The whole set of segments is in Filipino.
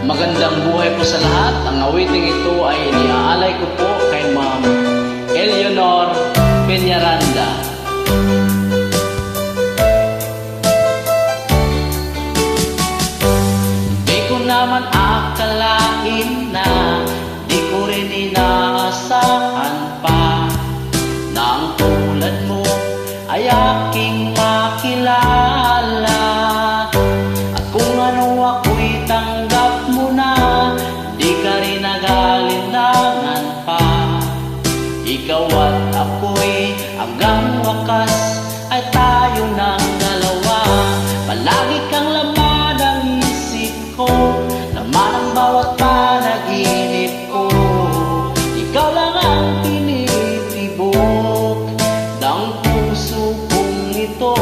Magandang buhay po sa lahat. Ang awiting ito ay iniaalay ko po kay Ma'am Eleanor Peñaranda. Di ko naman akalain na di ko rin inaasahan pa na ang tulad mo ay aking makilala. At kung ano ako'y tanggap mo na, di ka rin nag-alinlangan pa. Ikaw at ako'y hanggang wakas ay tayo ng dalawa. Palagi kang laman ng isip ko, laman ang bawat panaginip ko. Ikaw lang ang tinitibok ng puso kong ito.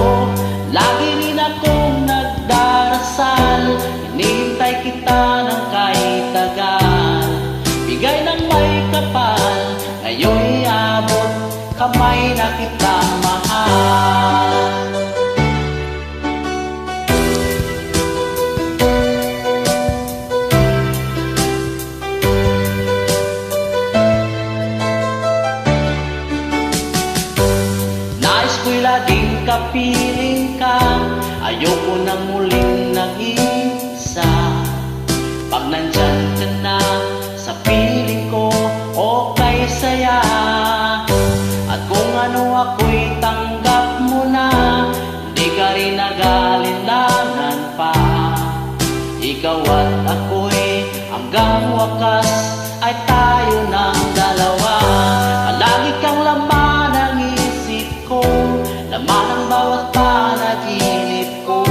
Lagi rin akong nagdarasal, hinihintay kita ng kahit tagal. Bigay ng may kapal, ngayon'y abot kamay na kita mahal. Nais ko'y laging kapiling ka, ayoko nang muling nag-iisa. Pag nandyan ka na sa piling ko, okay saya. At kung ano ako'y tanggap mo na, di ka rin nag-alinlangan pa. Ikaw at ako'y hanggang wakas ay tayo ng dalawa. Palagi kang laman ng isip ko, laman ang bawat panaginip ko.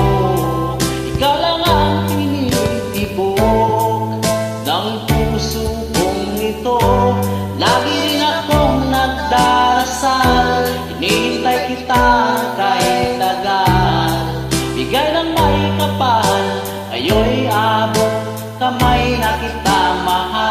Ikaw lang ang tinitibok ng puso kong ito. Lagi rin akong nagdarasal, hinihintay kita kahit tagal. Bigay ng may kapal, ngayon'y abot kamay na kita mahal.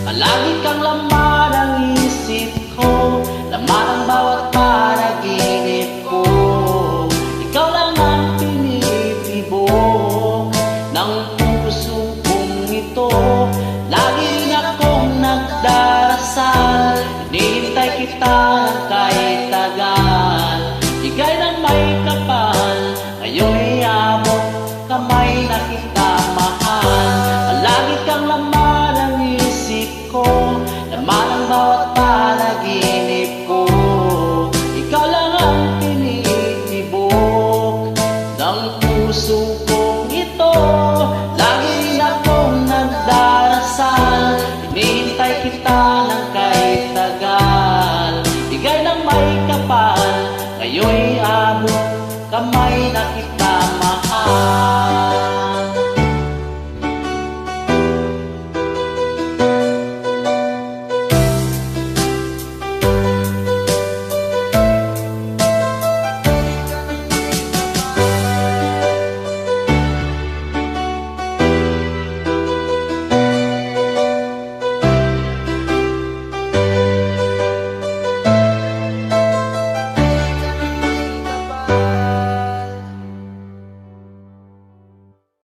Palagi kang laman ang isip ko, laman ang bawat panaginip ko. Ikaw lang ang tinitibok ng puso kong ito.